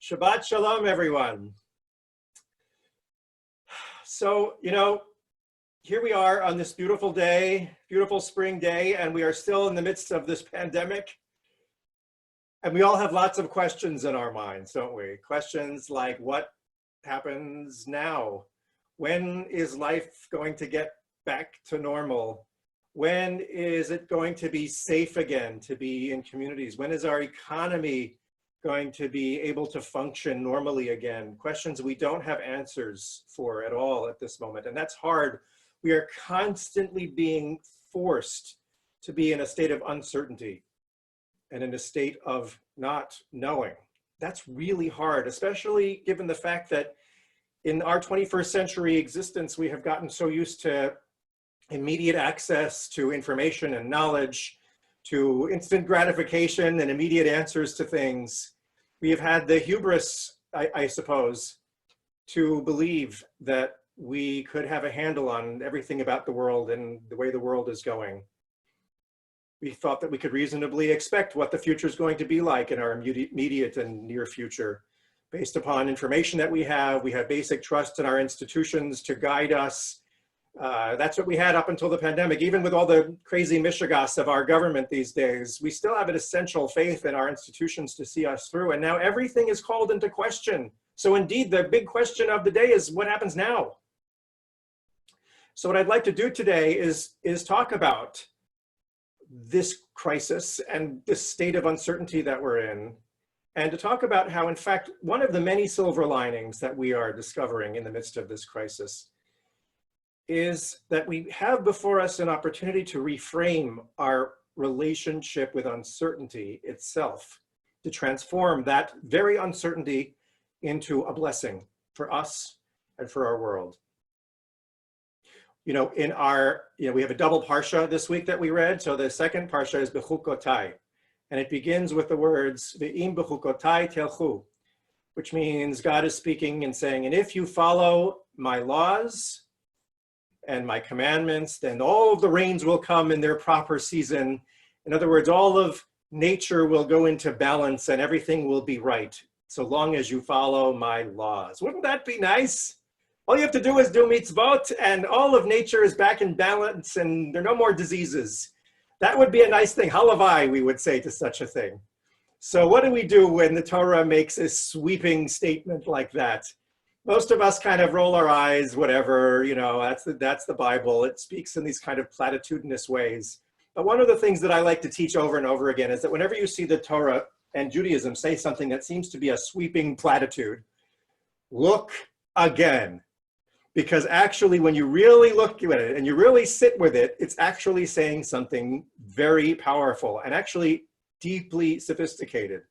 Shabbat Shalom, everyone. So, here we are on this beautiful day, beautiful spring day, and we are still in the midst of this pandemic. And we all have lots of questions in our minds, don't we? Questions like, what happens now? When is life going to get back to normal? When is it going to be safe again to be in communities? When is our economy going to be able to function normally again? Questions we don't have answers for at all at this moment. And that's hard. We are constantly being forced to be in a state of uncertainty and in a state of not knowing. That's really hard, especially given the fact that in our 21st century existence, we have gotten so used to immediate access to information and knowledge, to instant gratification and immediate answers to things. We have had the hubris, I suppose, to believe that we could have a handle on everything about the world and the way the world is going. We thought that we could reasonably expect what the future is going to be like in our immediate and near future. Based upon information that we have basic trust in our institutions to guide us. That's what we had up until the pandemic. Even with all the crazy mishigas of our government these days, we still have an essential faith in our institutions to see us through. And now everything is called into question. So indeed, the big question of the day is what happens now? So what I'd like to do today is talk about this crisis and this state of uncertainty that we're in, and to talk about how, in fact, one of the many silver linings that we are discovering in the midst of this crisis is that we have before us an opportunity to reframe our relationship with uncertainty itself, to transform that very uncertainty into a blessing for us and for our world. We have a double parsha this week that we read. So the second parsha is Bechukotai, and it begins with the words, Ve'im bechukotai telchu, which means God is speaking and saying, and if you follow my laws and my commandments, then all of the rains will come in their proper season. In other words, all of nature will go into balance and everything will be right, so long as you follow my laws. Wouldn't that be nice? All you have to do is do mitzvot and all of nature is back in balance and there are no more diseases. That would be a nice thing. Halavai, we would say to such a thing. So what do we do when the Torah makes a sweeping statement like that? Most of us kind of roll our eyes, whatever, that's the Bible. It speaks in these kind of platitudinous ways. But one of the things that I like to teach over and over again is that whenever you see the Torah and Judaism say something that seems to be a sweeping platitude, look again. Because actually, when you really look at it and you really sit with it, it's actually saying something very powerful and actually deeply sophisticated.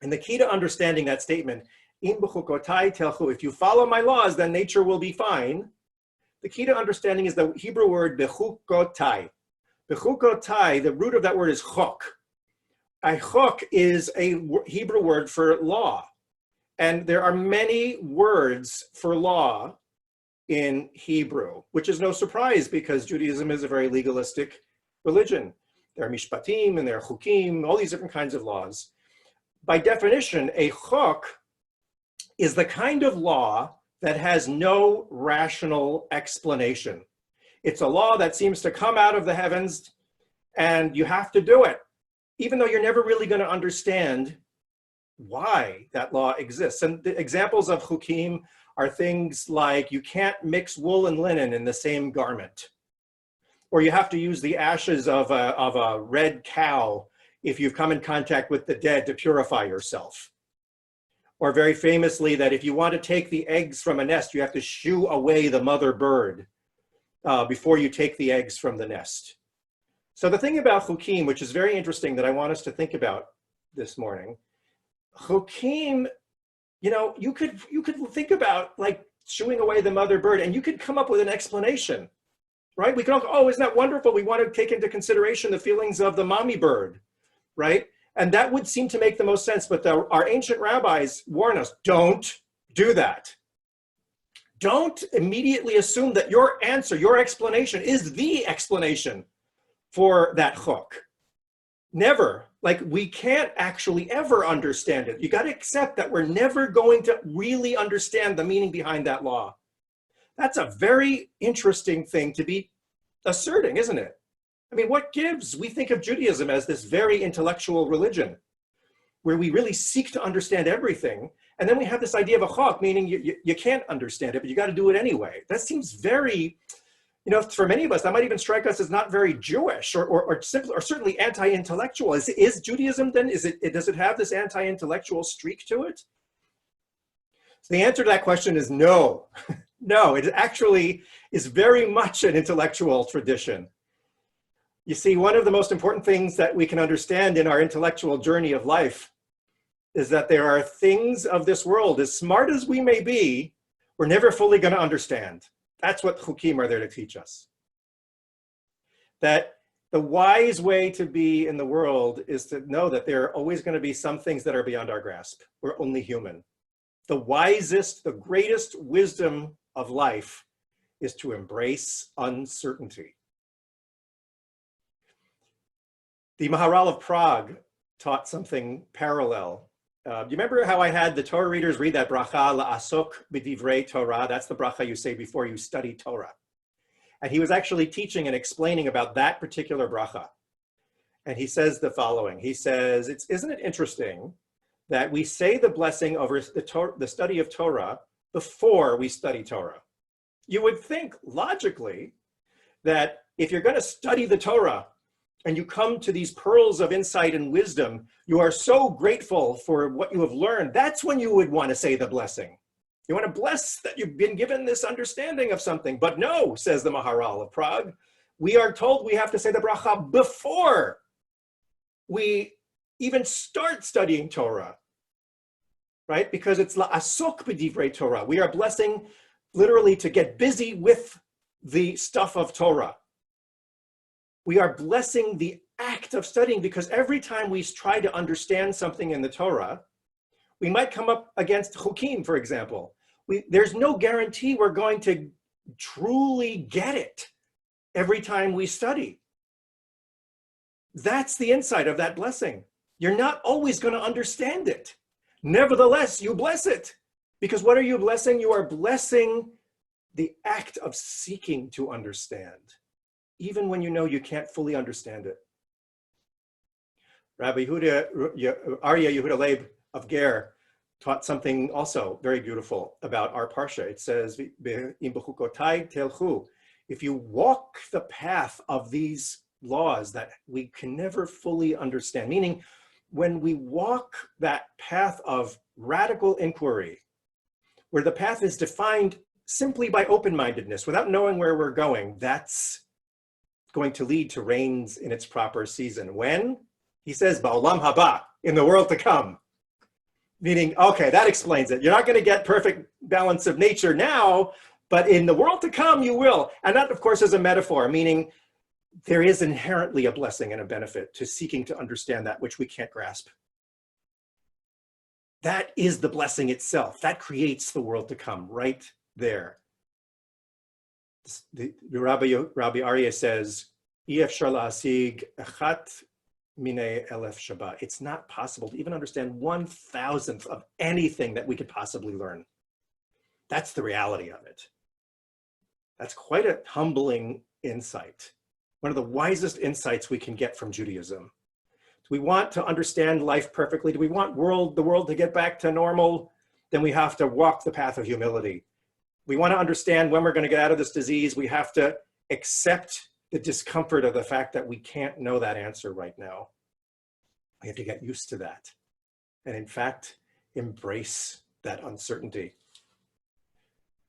And the key to understanding that statement, if you follow my laws, then nature will be fine. The key to understanding is the Hebrew word bechukotai. Bechukotai, the root of that word is chok. A chok is a Hebrew word for law. And there are many words for law in Hebrew, which is no surprise because Judaism is a very legalistic religion. There are mishpatim and there are chukim, all these different kinds of laws. By definition, a chok is the kind of law that has no rational explanation. It's a law that seems to come out of the heavens and you have to do it, even though you're never really going to understand why that law exists. And the examples of chukim are things like you can't mix wool and linen in the same garment, or you have to use the ashes of a red cow if you've come in contact with the dead to purify yourself. Or very famously, that if you want to take the eggs from a nest, you have to shoo away the mother bird before you take the eggs from the nest. So the thing about chukim, which is very interesting that I want us to think about this morning, chukim, you could think about like shooing away the mother bird and you could come up with an explanation, right? We could all, oh, isn't that wonderful? We want to take into consideration the feelings of the mommy bird, right? And that would seem to make the most sense, but our ancient rabbis warn us, don't do that. Don't immediately assume that your answer, your explanation is the explanation for that chok. Never Like we can't actually ever understand it. You got to accept that we're never going to really understand the meaning behind that law. That's a very interesting thing to be asserting, isn't it? I mean, what gives? We think of Judaism as this very intellectual religion where we really seek to understand everything. And then we have this idea of a chok, meaning you can't understand it, but you got to do it anyway. That seems very, you know, for many of us, that might even strike us as not very Jewish or certainly anti-intellectual. Is Judaism then, does it have this anti-intellectual streak to it? So the answer to that question is no. No, it actually is very much an intellectual tradition. You see, one of the most important things that we can understand in our intellectual journey of life is that there are things of this world, as smart as we may be, we're never fully going to understand. That's what chukim are there to teach us. That the wise way to be in the world is to know that there are always going to be some things that are beyond our grasp. We're only human. The wisest, the greatest wisdom of life is to embrace uncertainty. The Maharal of Prague taught something parallel. You remember how I had the Torah readers read that bracha, la'asok b'divrei Torah? That's the bracha you say before you study Torah. And he was actually teaching and explaining about that particular bracha. And he says the following. He says, isn't it interesting that we say the blessing over the study of Torah before we study Torah? You would think logically that if you're going to study the Torah and you come to these pearls of insight and wisdom, you are so grateful for what you have learned. That's when you would want to say the blessing. You want to bless that you've been given this understanding of something. But no, says the Maharal of Prague, we are told we have to say the bracha before we even start studying Torah, right? Because it's la'asok b'divrei Torah. We are blessing literally to get busy with the stuff of Torah. We are blessing the act of studying, because every time we try to understand something in the Torah, we might come up against chukim, for example. There's no guarantee we're going to truly get it every time we study. That's the insight of that blessing. You're not always going to understand it. Nevertheless, you bless it. Because what are you blessing? You are blessing the act of seeking to understand, even when you know you can't fully understand it. Rabbi Aryeh Yehuda Leib of Ger taught something also very beautiful about our parsha. It says, if you walk the path of these laws that we can never fully understand, meaning when we walk that path of radical inquiry, where the path is defined simply by open-mindedness, without knowing where we're going, that's going to lead to rains in its proper season. When? He says, Ba'olam haba, in the world to come. Meaning, okay, that explains it. You're not going to get perfect balance of nature now, but in the world to come, you will. And that, of course, is a metaphor, meaning there is inherently a blessing and a benefit to seeking to understand that which we can't grasp. That is the blessing itself. That creates the world to come right there. Rabbi Aryeh says, "Efshar la'asig echat minei elef shabbat." It's not possible to even understand 1,000th of anything that we could possibly learn. That's the reality of it. That's quite a humbling insight. One of the wisest insights we can get from Judaism. Do we want to understand life perfectly? Do we want the world to get back to normal? Then we have to walk the path of humility. We want to understand when we're going to get out of this disease. We have to accept the discomfort of the fact that we can't know that answer right now. We have to get used to that. And in fact, embrace that uncertainty.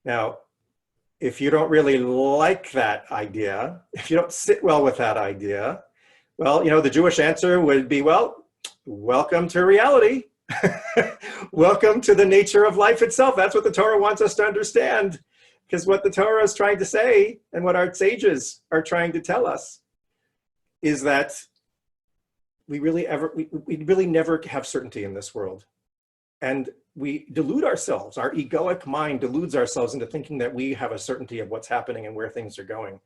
Now, if you don't really like that idea, if you don't sit well with that idea, well, the Jewish answer would be, well, welcome to reality. Welcome to the nature of life itself. That's what the Torah wants us to understand, because what the Torah is trying to say and what our sages are trying to tell us is that we really never have certainty in this world. And we delude ourselves. Our egoic mind deludes ourselves into thinking that we have a certainty of what's happening and where things are going.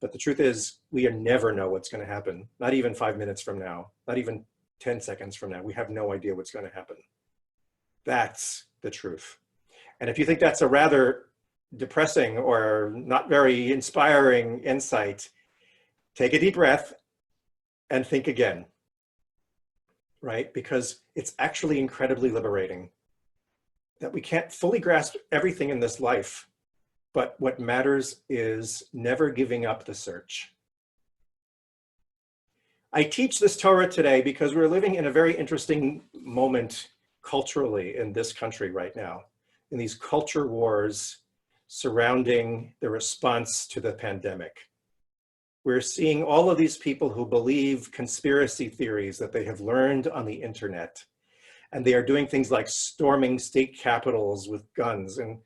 But the truth is, we never know what's going to happen, not even 5 minutes from now, not even 10 seconds from now. We have no idea what's going to happen. That's the truth. And if you think that's a rather depressing or not very inspiring insight, take a deep breath and think again, right? Because it's actually incredibly liberating that we can't fully grasp everything in this life, but what matters is never giving up the search. I teach this Torah today because we're living in a very interesting moment culturally in this country right now, in these culture wars surrounding the response to the pandemic. We're seeing all of these people who believe conspiracy theories that they have learned on the internet, and they are doing things like storming state capitals with guns and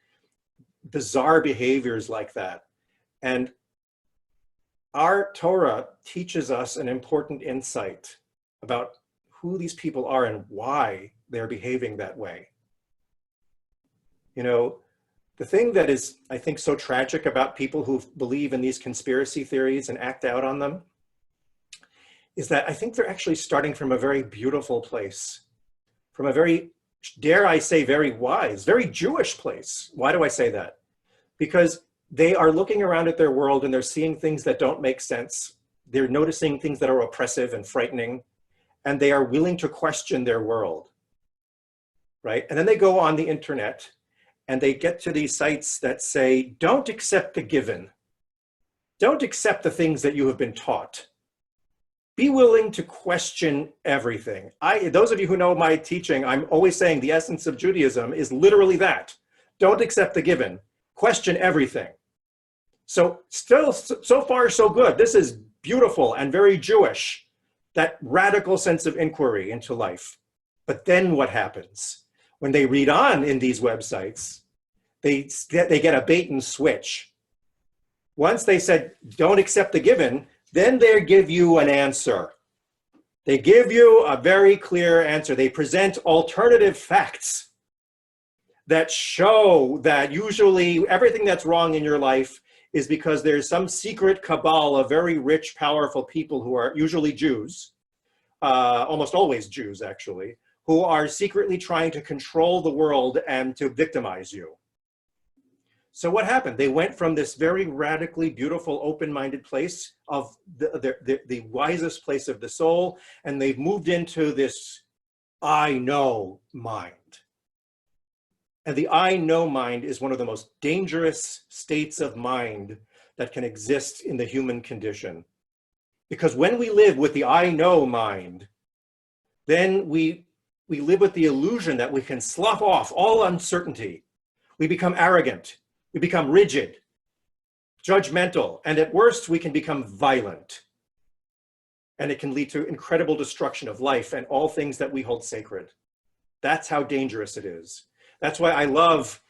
bizarre behaviors like that. And our Torah teaches us an important insight about who these people are and why they're behaving that way. You know, the thing that is, I think, so tragic about people who believe in these conspiracy theories and act out on them is that I think they're actually starting from a very beautiful place, from a very, dare I say, very wise, very Jewish place. Why do I say that? Because they are looking around at their world and they're seeing things that don't make sense. They're noticing things that are oppressive and frightening, and they are willing to question their world, right? And then they go on the internet and they get to these sites that say, don't accept the given. Don't accept the things that you have been taught. Be willing to question everything. Those of you who know my teaching, I'm always saying the essence of Judaism is literally that. Don't accept the given. Question everything. So still, so far, so good. This is beautiful and very Jewish, that radical sense of inquiry into life. But then what happens? When they read on in these websites, they get a bait and switch. Once they said, don't accept the given, then they give you an answer. They give you a very clear answer. They present alternative facts that show that usually everything that's wrong in your life is because there's some secret cabal of very rich, powerful people who are usually Jews, almost always Jews actually, who are secretly trying to control the world and to victimize you. So what happened? They went from this very radically beautiful, open-minded place of the wisest place of the soul, and they've moved into this I know mind. And the I know mind is one of the most dangerous states of mind that can exist in the human condition. Because when we live with the I know mind, then we live with the illusion that we can slough off all uncertainty. We become arrogant, we become rigid, judgmental, and at worst we can become violent. And it can lead to incredible destruction of life and all things that we hold sacred. That's how dangerous it is. That's why I love,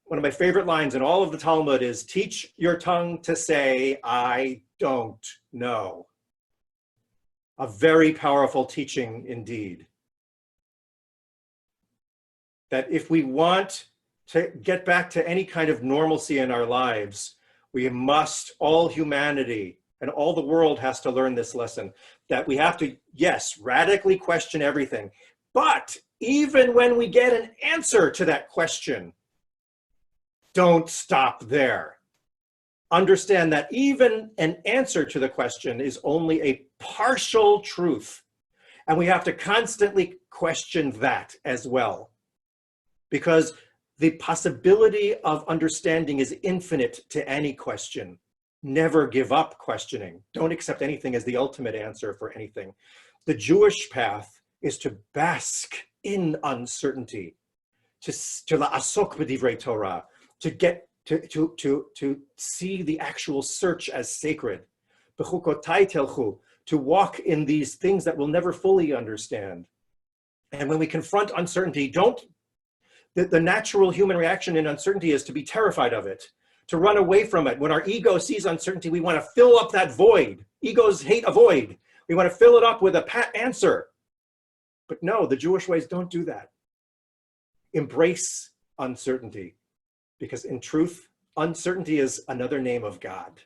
one of my favorite lines in all of the Talmud is, teach your tongue to say, I don't know. A very powerful teaching indeed. That if we want to get back to any kind of normalcy in our lives, we must, all humanity and all the world has to learn this lesson, that we have to, yes, radically question everything. But even when we get an answer to that question, don't stop there. Understand that even an answer to the question is only a partial truth. And we have to constantly question that as well. Because the possibility of understanding is infinite to any question. Never give up questioning. Don't accept anything as the ultimate answer for anything. The Jewish path is to bask in uncertainty, to la'asok b'divrei Torah, to get to see the actual search as sacred, b'chukotai telchu, to walk in these things that we'll never fully understand. And when we confront uncertainty, the natural human reaction in uncertainty is to be terrified of it, to run away from it. When our ego sees uncertainty, we want to fill up that void. Egos hate a void. We want to fill it up with a pat answer. But no, the Jewish ways don't do that. Embrace uncertainty, because in truth, uncertainty is another name of God.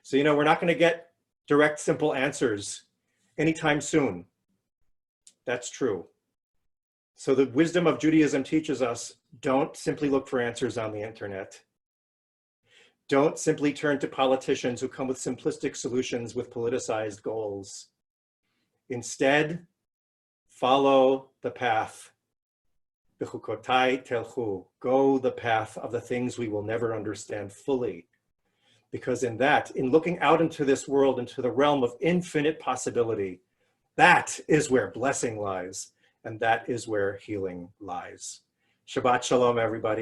So, we're not going to get direct, simple answers anytime soon. That's true. So the wisdom of Judaism teaches us, don't simply look for answers on the internet. Don't simply turn to politicians who come with simplistic solutions with politicized goals. Instead, follow the path. B'chukotai telchu. Go the path of the things we will never understand fully. Because in that, in looking out into this world, into the realm of infinite possibility, that is where blessing lies, and that is where healing lies. Shabbat shalom, everybody.